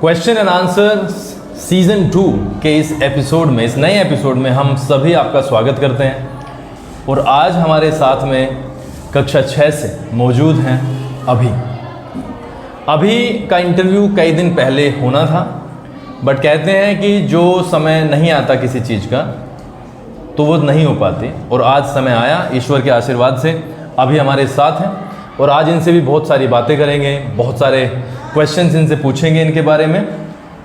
Question and answer season 2 के इस episode में, इस नए एपिसोड में हम सभी आपका स्वागत करते हैं। और आज हमारे साथ में कक्षा 6 से मौजूद हैं अभी का इंटरव्यू कई दिन पहले होना था, बट कहते हैं कि जो समय नहीं आता किसी चीज़ का तो वो नहीं हो पाती, और आज समय आया ईश्वर के आशीर्वाद से। अभी हमारे साथ हैं और आज इनसे भी बहुत सारी बातें करेंगे, बहुत सारे क्वेश्चंस इनसे पूछेंगे इनके बारे में,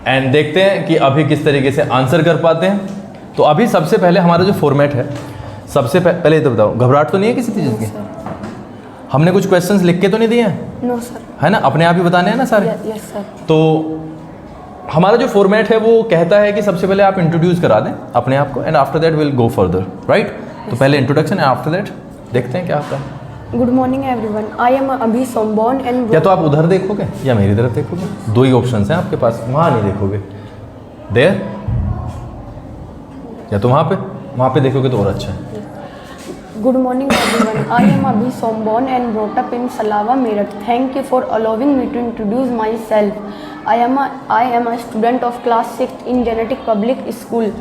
एंड देखते हैं कि अभी किस तरीके से आंसर कर पाते हैं। तो अभी सबसे पहले हमारा जो फॉर्मेट है, सबसे पहले तो बताओ, घबराहट तो नहीं है किसी चीज़ की? हमने कुछ क्वेश्चंस लिख के तो नहीं दिए हैं? No sir. है ना, अपने आप ही बताने हैं ना सारे? Yes sir. तो हमारा जो फॉर्मेट है वो कहता है कि सबसे पहले आप इंट्रोड्यूस करा दें अपने आप को, and after that will go further, right? तो पहले इंट्रोडक्शन है, आफ्टर दैट देखते हैं क्या आता है। Good morning everyone, I am Abhi Som born and या तो आप उधर देखोगे या मेरी तरफ देखोगे, दो ही ऑप्शंस हैं आपके पास, वहाँ नहीं देखोगे, देयर, या तो वहाँ पे देखोगे तो और अच्छा है। Good morning everyone, I am Abhi Som born and brought up in Salawa Meerut. Thank you for allowing me to introduce my self. I am a student of class 6 in Genetic Public School.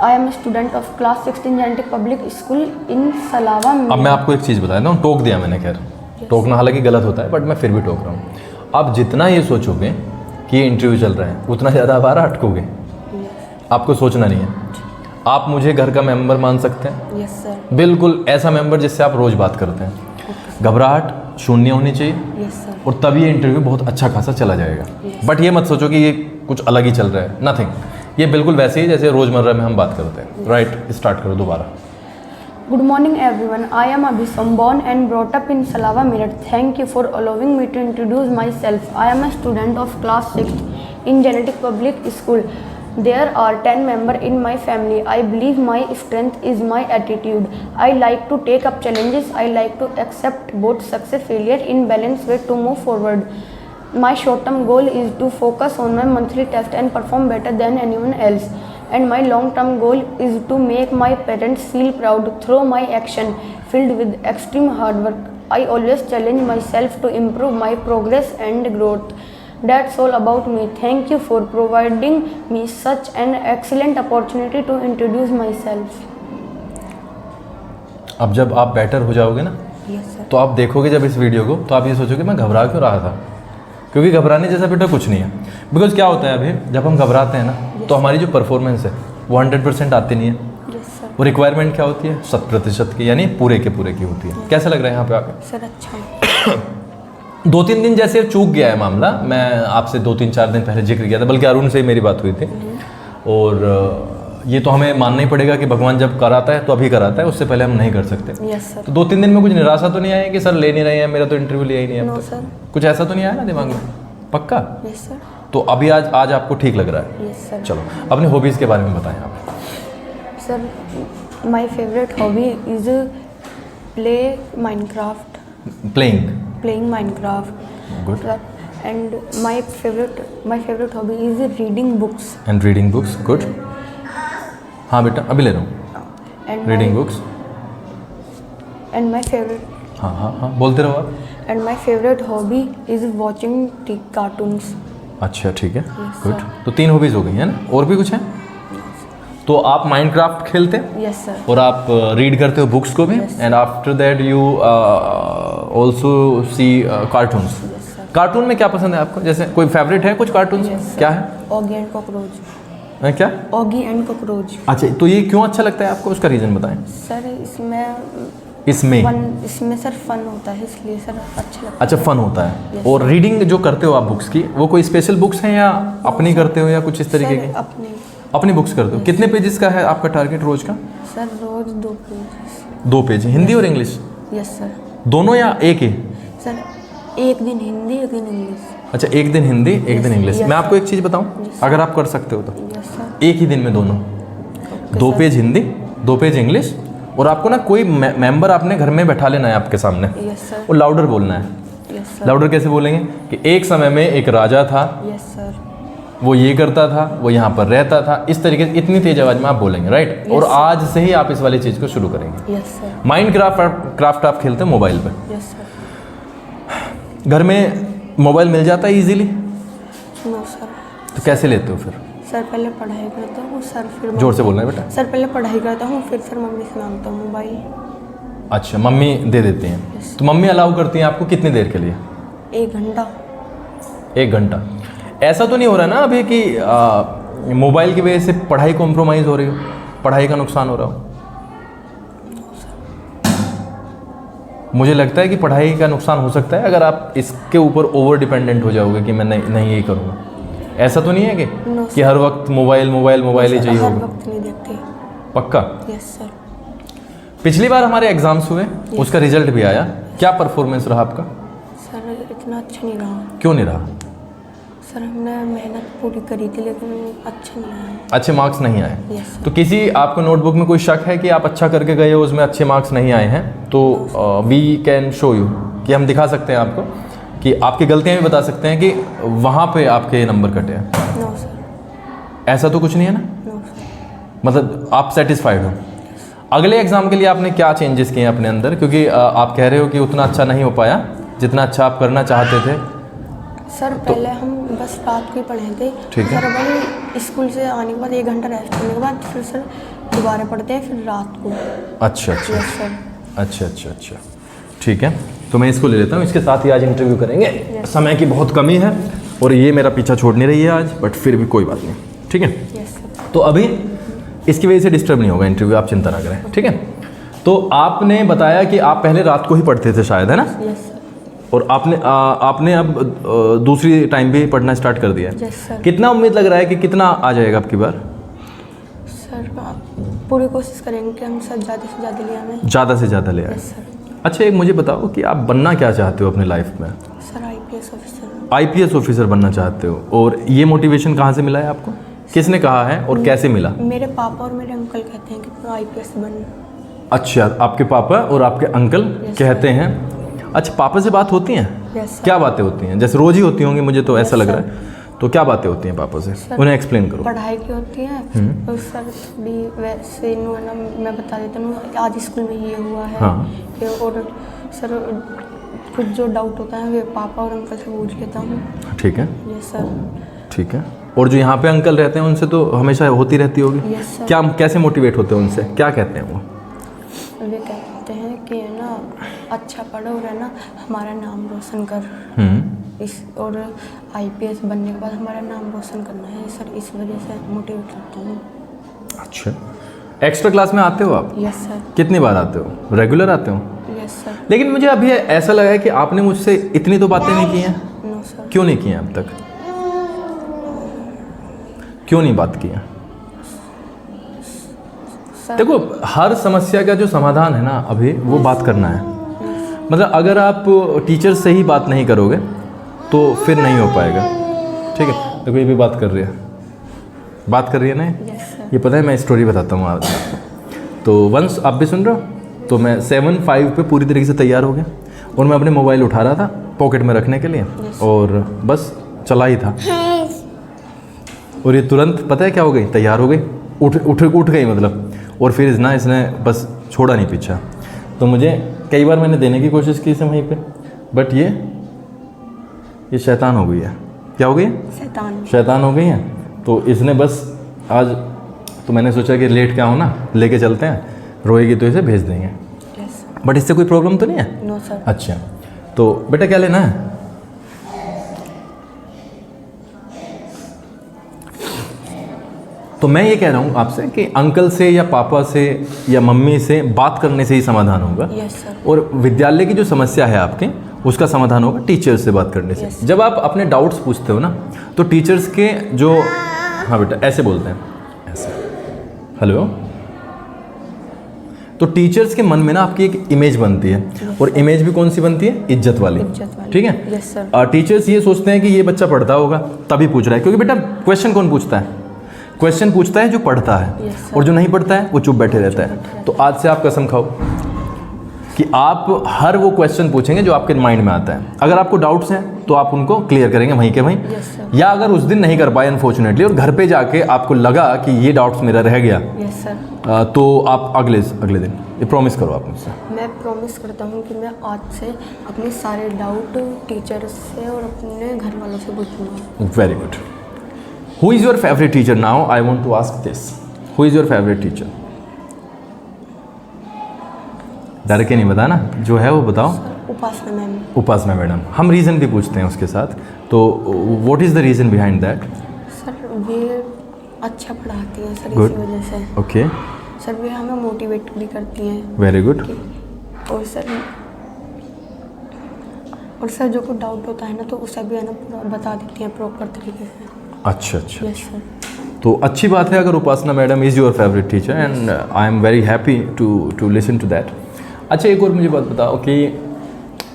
I am student of class 6 in Genetic Public School in Salawa. अब मैं आपको एक चीज़ बता देता हूँ, टोक दिया मैंने, खैर टोकना हालांकि गलत होता है, बट मैं फिर भी टोक रहा हूँ। आप जितना ये सोचोगे कि ये इंटरव्यू चल रहा है, उतना ज़्यादा आप अटकोगे। आपको सोचना नहीं है। आप मुझे घर का मेंबर मान सकते हैं। Yes sir. बिल्कुल ऐसा मेंबर जिससे आप रोज़ बात करते हैं। घबराहट शून्य होनी चाहिए। Yes sir. और तब ये इंटरव्यू बहुत अच्छा खासा चला जाएगा। बट ये मत सोचो कि ये कुछ अलग ही चल रहा है, नथिंग। ये बिल्कुल वैसे ही जैसे रोज़मर्रा में हम बात करते हैं, राइट? स्टार्ट करो दोबारा। Good morning everyone. I am Abhisam, born and brought up in Salava, Meerut. Thank you for allowing me to introduce myself. I am a student of class 6 in Genetic Public School. There are 10 members in my family. I believe my strength is my attitude. I like to take up challenges. I like to accept both success and failure in balanced way to move forward. My short-term goal is to focus on my monthly test and perform better than anyone else. And my long-term goal is to make my parents feel proud through my action filled with extreme hard work. I always challenge myself to improve my progress and growth. That's all about me. Thank you for providing me such an excellent opportunity to introduce myself. अब जब आप better हो जाओगे ना, Yes sir. तो आप देखोगे जब इस वीडियो को, तो आप ये सोचोगे मैं घबरा क्यों रहा था, क्योंकि घबराने जैसा बेटा कुछ नहीं है। बिकॉज क्या होता है, अभी जब हम घबराते हैं ना, तो हमारी जो परफॉर्मेंस है वो 100% आती नहीं है। Yes sir. वो रिक्वायरमेंट क्या होती है? 100% की, यानी पूरे के पूरे की होती है। कैसा लग रहा है यहाँ पे आके? सर अच्छा। 2-3 दिन जैसे चूक गया है मामला। मैं आपसे 2-3-4 दिन पहले जिक्र किया था, बल्कि अरुण से ही मेरी बात हुई थी। और ये तो हमें मानना ही पड़ेगा कि भगवान जब कराता है तो अभी कराता है, उससे पहले हम नहीं कर सकते। Yes sir. तो 2-3 दिन में कुछ निराशा तो नहीं आई कि सर ले नहीं रहे हैं, मेरा तो इंटरव्यू लिया ही नहीं है अब No तक? sir. कुछ ऐसा तो नहीं आया ना दिमाग में? पक्का? Yes sir. तो अभी आज आपको ठीक लग रहा है? Yes sir. चलो अपनी हॉबीज़ के बारे में बताएं आप। Sir, my favorite hobby is play Minecraft. Playing Minecraft. good Sir, and my favorite hobby is reading books. and reading books good। हाँ बेटा अभी ले रहा हूँ। And reading my, books, and my favorite हाँ बोलते रहो आप। and my favorite hobby is watching cartoons. अच्छा ठीक है, Yes, गुड। sir. तो 3 हॉबीज़ हो गई है ना, और भी कुछ है? तो आप माइनक्राफ्ट खेलते हैं Yes sir. और आप रीड करते हो बुक्स को भी, Yes. And after that you also see cartoons. Yes sir. Cartoon में क्या पसंद है आपको? जैसे कोई फेवरेट है कुछ कार्टून? Yes, sir. क्या है? Oggy and Cockroach. क्या? Oggy and Cockroach. अच्छा, तो ये क्यों अच्छा लगता है आपको, उसका रीज़न बताएं। सर इसमें सर फन होता है, इसलिए सर अच्छा लगता है। अच्छा, फन होता है। Yes, और रीडिंग जो करते हो आप बुक्स की, वो कोई स्पेशल बुक्स हैं या अपनी करते हो या कुछ इस तरीके की? अपने अपनी बुक्स करते हो। कितने पेजेस का है आपका टारगेट रोज का? सर रोज 2 पेज। 2 पेज हिंदी और इंग्लिश यस सर। दोनों या एक ही? सर एक दिन हिंदी एक दिन इंग्लिश। अच्छा, एक दिन हिंदी एक दिन इंग्लिश। yes, मैं आपको एक चीज़ बताऊं, yes, अगर आप कर सकते हो तो यस सर। एक ही दिन में दोनों, 2 पेज हिंदी 2 पेज इंग्लिश, और आपको ना कोई मेंबर आपने घर में बैठा लेना है आपके सामने, यस सर। और लाउडर बोलना है। Yes sir. लाउडर कैसे बोलेंगे कि एक समय में एक राजा था, यस सर। वो ये करता था, वो यहाँ पर रहता था, इस तरीके से इतनी तेज आवाज में आप बोलेंगे, राइट? Yes, और sir. आज से ही आप इस वाली चीज़ को शुरू करेंगे। Yes sir. माइनक्राफ्ट आप खेलते हैं मोबाइल पे? Yes sir. घर में मोबाइल मिल जाता है इजीली? No sir. तो कैसे लेते हो फिर? सर पहले पढ़ाई करता हूँ सर, फिर जोर से बोलना है बेटा। सर पहले पढ़ाई करता हूँ, फिर सर मम्मी से मांगता हूँ मोबाइल। अच्छा, मम्मी दे देती हैं। तो मम्मी अलाउ करती हैं आपको कितनी देर के लिए? 1 घंटा। 1 घंटा। ऐसा तो नहीं हो रहा ना अभी कि मोबाइल की वजह से पढ़ाई कॉम्प्रोमाइज़ हो रही हो, पढ़ाई का नुकसान हो रहा हो? मुझे लगता है कि पढ़ाई का नुकसान हो सकता है अगर आप इसके ऊपर ओवर डिपेंडेंट हो जाओगे कि मैं नहीं यही करूँगा। ऐसा तो नहीं है कि हर वक्त मोबाइल ही चाहिए हर होगा? वक्त नहीं देखते। पक्का? Yes sir. पिछली बार हमारे एग्जाम्स हुए, उसका रिजल्ट भी आया, क्या परफॉर्मेंस रहा आपका? सर इतना अच्छा नहीं रहा। क्यों नहीं रहा? सर हमने मेहनत पूरी करी थी लेकिन अच्छा नहीं आया। अच्छे मार्क्स नहीं आए? Yes sir. तो किसी आपको नोटबुक में कोई शक है कि आप अच्छा करके गए हो, उसमें अच्छे मार्क्स नहीं आए हैं, तो वी कैन शो यू, कि हम दिखा सकते हैं आपको कि आपकी गलतियां भी बता सकते हैं कि वहाँ पे आपके नंबर कटे हैं। No sir. ऐसा तो कुछ नहीं है ना? No sir. मतलब आप सेटिस्फाइड हो? अगले एग्ज़ाम के लिए आपने क्या चेंजेस किए हैं अपने अंदर, क्योंकि आप कह रहे हो कि उतना अच्छा नहीं हो पाया जितना अच्छा आप करना चाहते थे? सर पहले हम बस रात को ही पढ़े थे। ठीक है। सर अपन स्कूल से आने के बाद 1 घंटा रेस्ट करने के बाद फिर सर दोबारा पढ़ते हैं, फिर रात को। अच्छा अच्छा यस सर। अच्छा अच्छा अच्छा, ठीक है। तो मैं इसको ले लेता हूँ, इसके साथ ही आज इंटरव्यू करेंगे। समय की बहुत कमी है और ये मेरा पीछा छोड़ नहीं रही है आज, बट फिर भी कोई बात नहीं, ठीक है। Yes sir. तो अभी इसकी वजह से डिस्टर्ब नहीं होगा इंटरव्यू, आप चिंता ना करें, ठीक है। तो आपने बताया कि आप पहले रात को ही पढ़ते थे शायद, है ना? Yes sir. और आपने अब दूसरी टाइम भी पढ़ना स्टार्ट कर दिया है। Yes sir. कितना उम्मीद लग रहा है कि कितना आ जाएगा अब की बार? सर पूरी कोशिश करेंगे कि हम सर ज़्यादा से ज़्यादा ले आए। ज़्यादा से ज़्यादा ले आए। Yes sir. अच्छा, एक मुझे बताओ कि आप बनना क्या चाहते हो अपने लाइफ में? Sir IPS officer. IPS officer बनना चाहते हो, और ये मोटिवेशन कहाँ से मिला है आपको? किसने कहा है और कैसे मिला? मेरे पापा और मेरे अंकल कहते हैं कि तुम IPS बन। अच्छा, आपके पापा और आपके अंकल कहते हैं। अच्छा, पापा से बात होती हैं? Yes sir. क्या बातें होती हैं? जैसे रोज़ ही होती होंगी, मुझे तो ऐसा Yes, लग रहा sir. है। तो क्या बातें होती हैं पापा से, सर, उन्हें एक्सप्लेन करो। पढ़ाई की होती है तो सर थोड़ी वैसे है ना, मैं बता देता हूँ आज स्कूल में ये हुआ है। हाँ। और सर कुछ जो डाउट होता है वे पापा और अंकल से पूछ लेता हूँ। ठीक है, यस सर। ठीक है। और जो यहाँ पे अंकल रहते हैं उनसे तो हमेशा होती रहती होगी? Yes sir. क्या, कैसे मोटिवेट होते हैं उनसे, क्या कहते हैं वो? वे कहते हैं कि है ना अच्छा पढ़ो और है ना हमारा नाम रोशन कर, और IPS बनने के बाद हमारा नाम रोशन करना है सर, इस वजह से मोटिवेट करता हूँ। अच्छा, एक्स्ट्रा क्लास में आते हो आप? Yes sir. कितनी बार आते हो? रेगुलर आते हो? Yes sir. लेकिन मुझे अभी ऐसा लगा है कि आपने मुझसे इतनी तो बातें नहीं की हैं। No sir. क्यों नहीं की हैं अब तक? क्यों नहीं बात की है? सर देखो, हर समस्या का जो समाधान है ना अभी, वो बात करना है। मतलब अगर आप टीचर से ही बात नहीं करोगे तो फिर नहीं हो पाएगा, ठीक है। देखो, ये भी बात कर रही है, बात कर रही है ना। Yes sir. ये पता है, मैं स्टोरी बताता हूँ आज। तो वंस आप भी सुन रहे हो, तो मैं 7:05 पे पूरी तरीके से तैयार हो गया और मैं अपने मोबाइल उठा रहा था पॉकेट में रखने के लिए, और बस चला ही था, और ये तुरंत पता है क्या हो गई, तैयार हो गई, उठ गई मतलब। और फिर इसने बस छोड़ा नहीं पीछा। तो मुझे कई बार मैंने देने की कोशिश की इसे वहीं पे, बट ये शैतान हो गई है। क्या हो गई है? शैतान हो गई है। तो इसने बस आज, तो मैंने सोचा कि लेट क्या हो ना, लेके चलते हैं, रोएगी तो इसे भेज देंगे। यस। बट इससे कोई प्रॉब्लम तो नहीं है? No sir. अच्छा, तो बेटा क्या लेना है? तो मैं ये कह रहा हूँ आपसे कि अंकल से या पापा से या मम्मी से बात करने से ही समाधान होगा। Yes sir. और विद्यालय की जो समस्या है आपके, उसका समाधान होगा टीचर्स से बात करने से। Yes. जब आप अपने डाउट्स पूछते हो ना, तो टीचर्स के जो, हाँ बेटा ऐसे बोलते हैं, ऐसे, हेलो। तो टीचर्स के मन में ना आपकी एक इमेज बनती है, और इमेज भी कौन सी बनती है? इज्जत वाली, ठीक है। Yes sir. टीचर्स ये सोचते हैं कि ये बच्चा पढ़ता होगा तभी पूछ रहा है, क्योंकि बेटा क्वेश्चन कौन पूछता है? क्वेश्चन पूछता है जो पढ़ता है, Yes, और जो नहीं पढ़ता है वो चुप बैठे रहता है। तो आज से आप कसम खाओ कि आप हर वो क्वेश्चन पूछेंगे जो आपके माइंड में आता है। अगर आपको डाउट्स हैं तो आप उनको क्लियर करेंगे वहीं के वहीं। Yes sir. या अगर उस दिन नहीं कर पाए अनफॉर्चुनेटली और घर पे जाके आपको लगा कि ये डाउट्स मेरा रह गया, यस सर। तो आप अगले दिन ये प्रॉमिस करो आप मुझसे। मैं प्रॉमिस करता हूँ कि मैं आज से अपने सारे डाउट टीचर से और अपने घर वालों से पूछूंगा। Very good. Who is your favourite teacher? Now I want to ask this, who is your favourite teacher? डर के नहीं बताना, जो है वो बताओ। उपासना मैम। उपासना मैडम। हम रीज़न भी पूछते हैं उसके साथ, तो what is the reason behind that? Sir वे अच्छा पढ़ाती हैं सर, Good. इसी वजह से। ओके, सर वे हमें मोटिवेट भी करती हैं। Very good. और सर जो कोई डाउट होता है ना तो उसे भी है ना पूरा बता देती हैं प्रॉपर तरीके से। अच्छा अच्छा, यस सर। तो अच्छी बात है अगर Upasana madam is your favourite teacher, and I am very happy to listen to that. अच्छा, एक और मुझे बात बताओ कि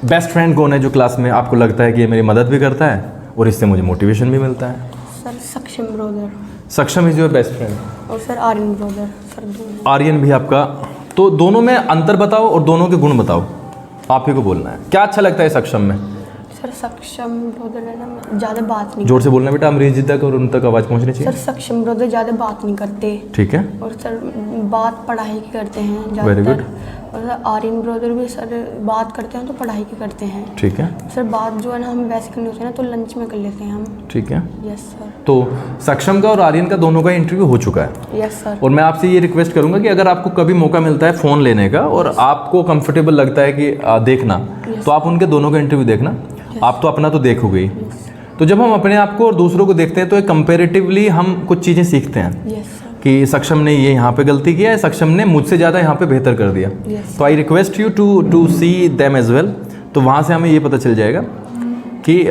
बेस्ट फ्रेंड कौन है जो क्लास में आपको लगता है कि ये मेरी मदद भी करता है और इससे मुझे मोटिवेशन भी मिलता है? सर सक्षम ब्रदर। सक्षम इज़ योर बेस्ट फ्रेंड। और सर आर्यन ब्रदर। सर दोनों। आर्यन भी आपका? तो दोनों में अंतर बताओ और दोनों के गुण बताओ, आप ही को बोलना है। क्या अच्छा लगता है सक्षम में? सर सक्षम ब्रदर है ना ज़्यादा बात नहीं। जोर से बोलना बेटा, अमरीश जी तक और उन तक आवाज़ पहुंचनी चाहिए। सर सक्षम ब्रदर ज़्यादा बात नहीं करते। ठीक है, और सर बात पढ़ाई की करते हैं Very ज़्यादातर। good. और सर आर्यन ब्रदर भी सर बात करते हैं तो पढ़ाई की करते हैं। ठीक है, सर बात जो है ना हम वैसे करनी होती है ना तो लंच में कर लेते हैं हम। ठीक है। Yes sir. तो सक्षम का और आर्यन का दोनों का इंटरव्यू हो चुका है। Yes sir. और मैं आपसे ये रिक्वेस्ट करूंगा कि अगर आपको कभी मौका मिलता है फ़ोन लेने का और आपको कंफर्टेबल लगता है कि देखना, तो आप उनके दोनों का इंटरव्यू देखना। आप तो अपना तो देखोगे ही, तो जब हम अपने आप को और दूसरों को देखते हैं तो एक कंपेरेटिवली हम कुछ चीज़ें सीखते हैं यस सर। कि सक्षम ने ये यहाँ पे गलती किया है, सक्षम ने मुझसे ज़्यादा यहाँ पे बेहतर कर दिया। Yes. तो I request you to see them as well. तो वहाँ से हमें ये पता चल जाएगा कि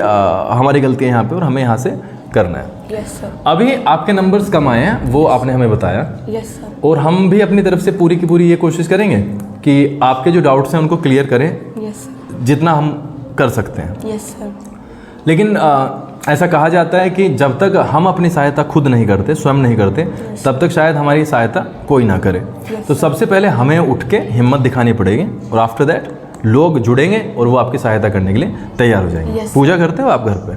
हमारी गलतियाँ यहाँ पे और हमें यहाँ से करना है। Yes sir. अभी आपके नंबर्स कम आए हैं, वो आपने हमें बताया, यस सर। और हम भी अपनी तरफ से पूरी की पूरी ये कोशिश करेंगे कि आपके जो डाउट्स हैं उनको क्लियर करें यस सर। जितना हम कर सकते हैं। Yes sir. लेकिन ऐसा कहा जाता है कि जब तक हम अपनी सहायता खुद नहीं करते, स्वयं नहीं करते, तब तक शायद हमारी सहायता कोई ना करे। तो सबसे पहले हमें उठ के हिम्मत दिखानी पड़ेगी और आफ्टर दैट लोग जुड़ेंगे और वो आपकी सहायता करने के लिए तैयार हो जाएंगे। Yes. पूजा करते हो आप घर पे?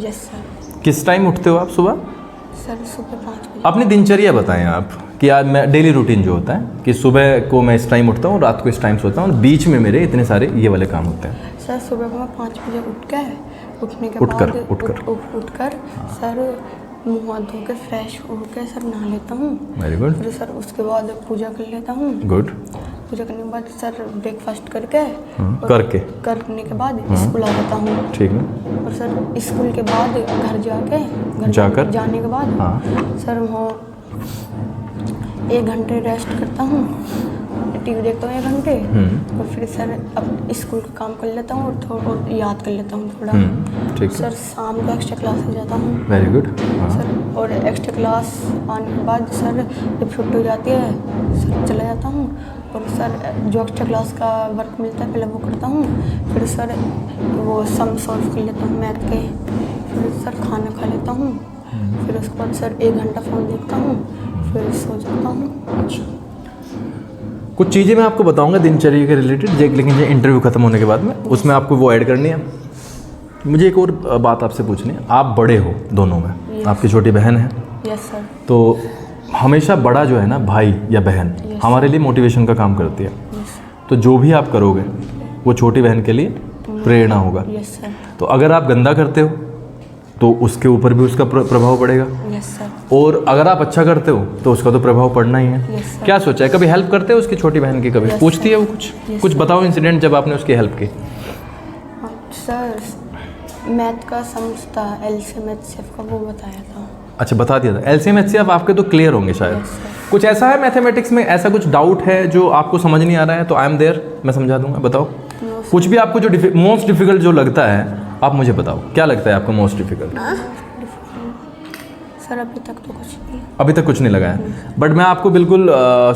Yes sir. किस टाइम उठते हो आप सुबह? सर सुबह 5 बजे। अपनी दिनचर्या बताएं आप कि आज मैं डेली रूटीन जो होता है कि सुबह को मैं इस टाइम उठता हूँ, रात को इस टाइम सोता हूँ और बीच में मेरे इतने सारे ये वाले काम होते हैं। सर सुबह को मैं 5 बजे उठने के उठकर सर मुँह हाथ धो के फ्रेश होकर सर नहा लेता हूँ। Very good. फिर सर उसके बाद पूजा कर लेता हूँ। गुड। पूजा करने के बाद सर ब्रेकफास्ट करके करने के बाद स्कूल आ जाता हूँ। ठीक है। और सर स्कूल के बाद घर जाकर जाने के बाद सर वहाँ 1 घंटे रेस्ट करता हूँ, टीवी देखता हूँ 1 घंटे, और फिर सर अब स्कूल का काम कर लेता हूँ और थोड़ा याद कर लेता हूँ थोड़ा। ठीक है। सर शाम को एक्स्ट्रा क्लास जाता हूँ। Very good. सर और एक्स्ट्रा क्लास आने के बाद सर जब छुट्टी हो जाती है सर चला जाता हूँ और सर जो एक्स्ट्रा क्लास का वर्क मिलता है पहले वो करता हूँ। फिर सर वो सम सॉल्व कर लेता हूँ मैथ के। फिर सर खाना खा लेता हूँ। फिर उसके बाद सर 1 घंटा फ़ोन देखता हूँ, फिर सो जाता हूँ। अच्छा, कुछ चीज़ें मैं आपको बताऊंगा दिनचर्या के रिलेटेड, लेकिन ये इंटरव्यू खत्म होने के बाद में उसमें आपको वो ऐड करनी है। मुझे एक और बात आपसे पूछनी है। आप बड़े हो दोनों में, आपकी छोटी बहन है। Yes sir. तो हमेशा बड़ा जो है ना भाई या बहन हमारे लिए मोटिवेशन का काम करती है। तो जो भी आप करोगे वो छोटी बहन के लिए प्रेरणा होगा। Yes sir. तो अगर आप गंदा करते हो तो उसके ऊपर भी उसका प्रभाव पड़ेगा। Yes sir. और अगर आप अच्छा करते हो तो उसका तो प्रभाव पड़ना ही है। Yes sir. क्या सोचा है, कभी हेल्प करते हो उसकी छोटी बहन की? कभी Yes, पूछती है वो Yes, कुछ sir. बताओ इंसिडेंट जब आपने उसकी हेल्प की। सर मैथ का सम्स था, LCM HCF का, वो बताया था। अच्छा, बता दिया था। LCM HCF आपके तो क्लियर होंगे शायद। Yes, sir. कुछ ऐसा है मैथमेटिक्स में, ऐसा कुछ डाउट है जो आपको समझ नहीं आ रहा है तो आई एम देयर, मैं समझा दूंगा। बताओ No, sir. कुछ भी आपको जो मोस्ट डिफिकल्ट जो लगता है आप मुझे बताओ, क्या लगता है आपको मोस्ट डिफिकल्ट? सर अभी तक तो कुछ नहीं। अभी तक कुछ नहीं लगा है, बट मैं आपको बिल्कुल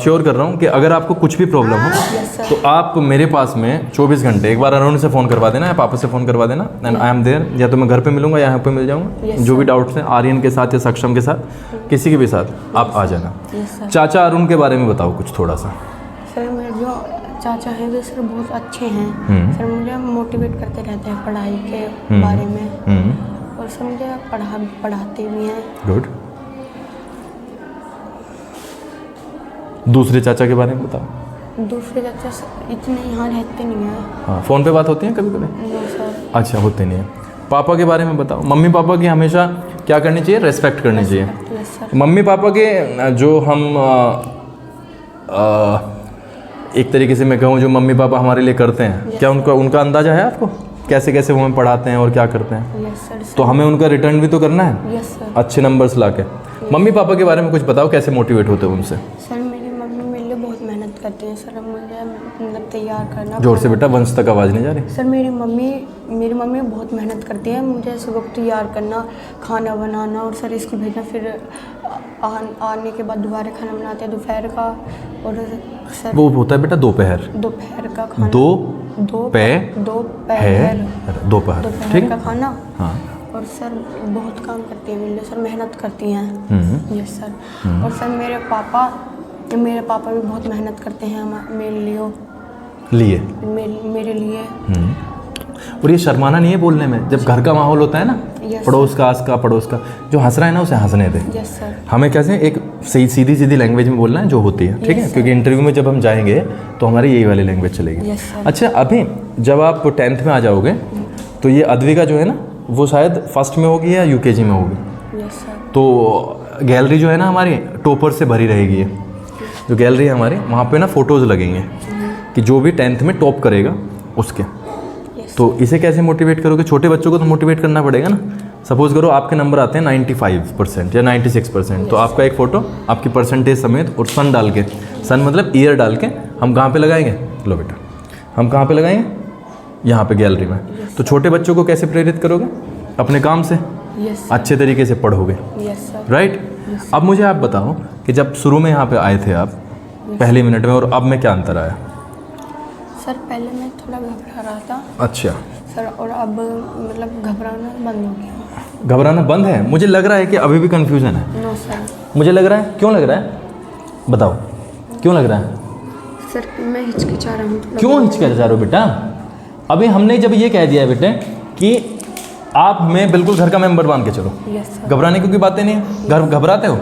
श्योर कर रहा हूँ कि अगर आपको कुछ भी प्रॉब्लम हो Yes, sir. तो आप मेरे पास में 24 घंटे एक बार अरुण से फ़ोन करवा देना या पापा से फ़ोन करवा देना, एंड आई एम देयर। या तो मैं घर पे मिलूंगा या यहाँ पे मिल जाऊँगा। Yes, जो भी sir. डाउट्स हैं आर्यन के साथ या सक्षम के साथ, किसी के भी साथ आप आ जाना। Yes sir. चाचा अरुण के बारे में बताओ कुछ थोड़ा सा। सर मेरे जो चाचा हैं जो सर बहुत अच्छे हैं। सर मुझे मोटिवेट करते रहते हैं पढ़ाई के बारे में, और सर मुझे पढ़ाते भी हैं। गुड। दूसरे चाचा के बारे में बताओ। दूसरे चाचा इतने यहाँ रहते नहीं हैं। हाँ, फ़ोन पे बात होती है कभी कभी? No sir. अच्छा, होते नहीं है। पापा के बारे में बताओ। मम्मी पापा की हमेशा क्या करनी चाहिए? रेस्पेक्ट करनी चाहिए। Yes sir. मम्मी पापा के जो हम एक तरीके से मैं कहूँ जो मम्मी पापा हमारे लिए करते हैं, क्या उनका अंदाज़ा है आपको? कैसे कैसे वो हमें पढ़ाते हैं और क्या करते हैं? Yes sir. तो हमें उनका रिटर्न भी तो करना है, यस सर। अच्छे नंबर्स ला के। मम्मी पापा के बारे में कुछ बताओ, कैसे मोटिवेट होते हो उनसे? सर मेरी मम्मी मेरे लिए बहुत मेहनत करती हैं सर, मुझे मतलब तैयार करना। जोर से बेटा, वंश तक आवाज़ नहीं जा रही। सर मेरी मम्मी बहुत मेहनत करती है, मुझे सुबह को तैयार करना, खाना बनाना और सर स्कूल भेजना, फिर आने के बाद दोबारा खाना बनाते हैं दोपहर का, और सर वो होता है बेटा दोपहर का खाना। दोपहर, ठीक दोपहर है। का खाना। हाँ। और सर बहुत काम करती है मेरे लिए, सर मेहनत करती हैं। Yes sir. और सर मेरे पापा भी बहुत मेहनत करते हैं मेरे लिए। और ये शर्माना नहीं है बोलने में, जब घर का माहौल होता है ना, पड़ोस का, आस का, पड़ोस का, जो हंस रहा है ना उसे हंसने दे। Yes sir. हमें कैसे एक सीधी लैंग्वेज में बोलना है जो होती है, ठीक है, क्योंकि इंटरव्यू में जब हम जाएंगे तो हमारी यही वाली लैंग्वेज चलेगी। Yes sir. अच्छा, अभी जब आप 10th में आ जाओगे तो ये अद्विका जो है ना, वो शायद फर्स्ट में होगी या UKG में होगी। Yes sir. तो गैलरी जो है ना हमारी टॉपर से भरी रहेगी। जो गैलरी है हमारी, वहाँ पे ना फ़ोटोज़ लगेंगे कि जो भी 10th में टॉप करेगा उसके। तो इसे कैसे मोटिवेट करोगे? छोटे बच्चों को तो मोटिवेट करना पड़ेगा ना। सपोज़ करो आपके नंबर आते हैं 95% या 96%, तो आपका एक फ़ोटो आपकी परसेंटेज समेत और सन डाल के, सन मतलब ईयर डाल के हम कहाँ पे लगाएंगे? लो बेटा, हम कहाँ पे लगाएंगे? यहाँ पे गैलरी में। तो छोटे बच्चों को कैसे प्रेरित करोगे? अपने काम से, अच्छे तरीके से पढ़ोगे, राइट। अब मुझे आप बताओ कि जब शुरू में यहाँ पे आए थे आप पहले मिनट में, और अब में क्या अंतर आया? सर पहले मैं थोड़ा घबरा रहा था। अच्छा सर, और अब मतलब घबराना बंद हो गया। घबराना बंद है? मुझे लग रहा है कि अभी भी कन्फ्यूज़न है। No sir. मुझे लग रहा है, क्यों लग रहा है? बताओ क्यों लग रहा है? सर मैं हिचकिचा रहा हूँ। क्यों हिचकिचा रहे हो बेटा? अभी हमने जब ये कह दिया है बेटे कि आप हमें बिल्कुल घर का मेंबर मान के चलो। Yes sir. घबराने की कोई बातें नहीं है। घर घबराते हो?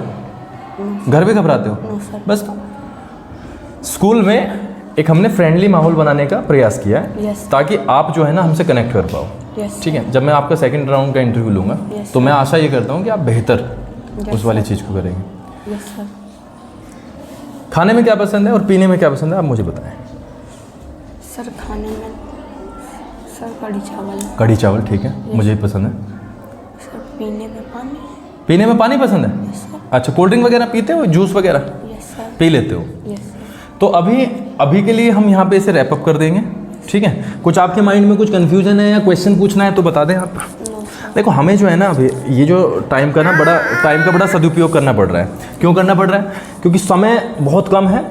घर भी घबराते हो? No sir. बस स्कूल में एक हमने फ्रेंडली माहौल बनाने का प्रयास किया है, यस। ताकि आप जो है ना हमसे कनेक्ट कर पाओ। यस। ठीक है, जब मैं आपका सेकंड राउंड का इंटरव्यू लूँगा यस, तो मैं आशा ये करता हूँ कि आप बेहतर यस, उस वाली सर। चीज़ को करेंगे। Yes sir. खाने में क्या पसंद है और पीने में क्या पसंद है, आप मुझे बताएं। सर खाने में सर कढ़ी चावल। कढ़ी चावल, ठीक है, मुझे भी पसंद है। सर पीने में पानी। पीने में पानी पसंद है? Yes sir. अच्छा, कोल्ड ड्रिंक वगैरह पीते हो? जूस वगैरह यस सर। पी लेते हो? Yes sir. तो अभी के लिए हम यहाँ पे इसे रैप अप कर देंगे, ठीक है। कुछ आपके माइंड में कुछ कन्फ्यूजन है या क्वेश्चन पूछना है तो बता दें आप। No sir. देखो, हमें जो है ना अभी ये जो टाइम का बड़ा सदुपयोग करना पड़ रहा है। क्यों करना पड़ रहा है? क्योंकि समय बहुत कम है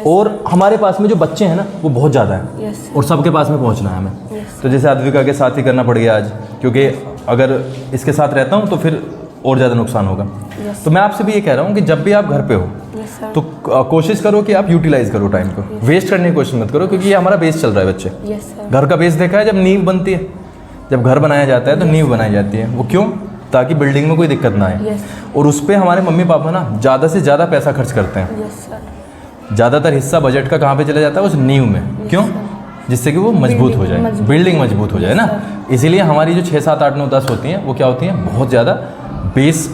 और हमारे पास में जो बच्चे हैं ना वो बहुत ज़्यादा है। यस। और सबके पास में पहुंचना है हमें। यस। तो जैसे अद्विका के साथ ही करना पड़ गया आज, क्योंकि अगर इसके साथ रहता हूँ तो फिर और ज़्यादा नुकसान होगा। यस। तो मैं आपसे भी ये कह रहा हूँ कि जब भी आप घर पे हो यस सर। तो कोशिश करो कि आप यूटिलाइज करो टाइम को, वेस्ट करने की कोशिश मत करो, क्योंकि ये हमारा बेस चल रहा है बच्चे। Yes sir. घर का बेस देखा है, जब नींव बनती है, जब घर बनाया जाता है तो नींव बनाई जाती है। वो क्यों? ताकि बिल्डिंग में कोई दिक्कत ना आए। यस। और उस पर हमारे मम्मी पापा ना ज़्यादा से ज़्यादा पैसा खर्च करते हैं। Yes sir. ज़्यादातर हिस्सा बजट का कहाँ पे चला जाता है? उस नींव में। क्यों? जिससे कि वो मजबूत हो जाए, बिल्डिंग मजबूत हो जाए ना। इसीलिए हमारी जो 6, 7, 8, 9, 10 होती हैं वो क्या होती हैं? बहुत ज़्यादा बेस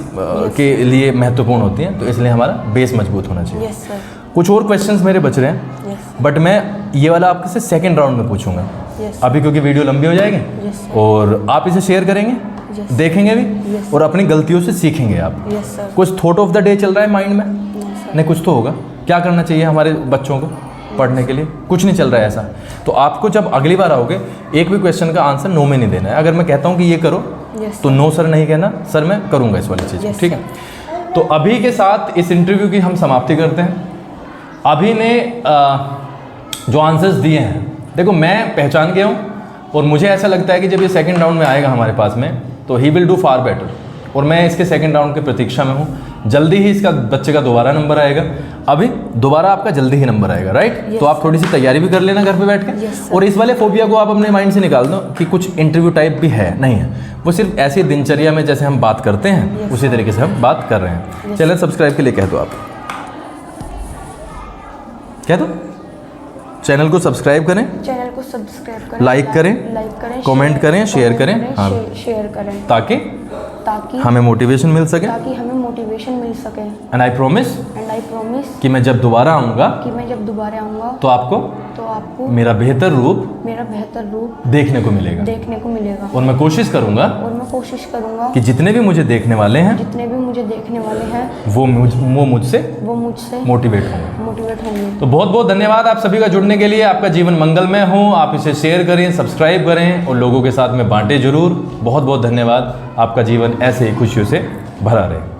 के लिए महत्वपूर्ण होती हैं। तो इसलिए हमारा बेस मजबूत होना चाहिए। Yes sir. कुछ और क्वेश्चंस मेरे बच रहे हैं, यस। बट मैं ये वाला आपके से सेकंड राउंड में पूछूंगा। यस। अभी क्योंकि वीडियो लंबी हो जाएगी यस। और आप इसे शेयर करेंगे, यस। देखेंगे भी यस। और अपनी गलतियों से सीखेंगे आप। Yes sir. कुछ थॉट ऑफ द डे चल रहा है माइंड में? No sir. नहीं, कुछ तो होगा। क्या करना चाहिए हमारे बच्चों को पढ़ने के लिए? कुछ नहीं चल रहा है ऐसा। तो आपको जब अगली बार आओगे एक भी क्वेश्चन का आंसर नो में नहीं देना है। अगर मैं कहता हूँ कि ये करो तो नो सर नहीं कहना, सर मैं करूँगा इस वाली चीज़, ठीक है। तो अभी के साथ इस इंटरव्यू की हम समाप्ति करते हैं। अभी ने जो आंसर्स दिए हैं, देखो मैं पहचान गया हूँ और मुझे ऐसा लगता है कि जब ये सेकंड राउंड में आएगा हमारे पास में तो he will do far better. और मैं इसके सेकंड राउंड की प्रतीक्षा में हूँ। जल्दी ही इसका बच्चे का दोबारा नंबर आएगा। अभी दोबारा आपका जल्दी ही नंबर आएगा, राइट? Yes, तो आप थोड़ी सी तैयारी भी कर लेना घर पे बैठ के। Yes, sir. और इस वाले फोबिया को आप अपने माइंड से निकाल दो कि कुछ इंटरव्यू टाइप भी है, नहीं है, वो सिर्फ ऐसी दिनचर्या में जैसे हम बात करते हैं Yes, उसी sir. तरीके से हम बात कर रहे हैं। Yes, चैनल सब्सक्राइब के लिए कह दो, आप कह दो, चैनल को सब्सक्राइब करें, चैनल को सब्सक्राइब करें, लाइक करें, कमेंट करें, शेयर करें, हाँ, शेयर करें, ताकि हमें मोटिवेशन मिल सके। हमें मोटिवेशन मिल सके। एंड आई प्रॉमिस कि मैं जब दोबारा आऊँगा तो आपको मेरा बेहतर रूप देखने को मिलेगा। और मैं कोशिश करूँगा कि जितने भी मुझे देखने वाले हैं वो मुझसे मोटिवेट होंगे। तो बहुत बहुत धन्यवाद आप सभी का जुड़ने के लिए। आपका जीवन मंगलमय हो, आप इसे शेयर करें, सब्सक्राइब करें और लोगों के साथ में बांटें जरूर। बहुत बहुत धन्यवाद। आपका जीवन ऐसे ही खुशियों से भरा रहे।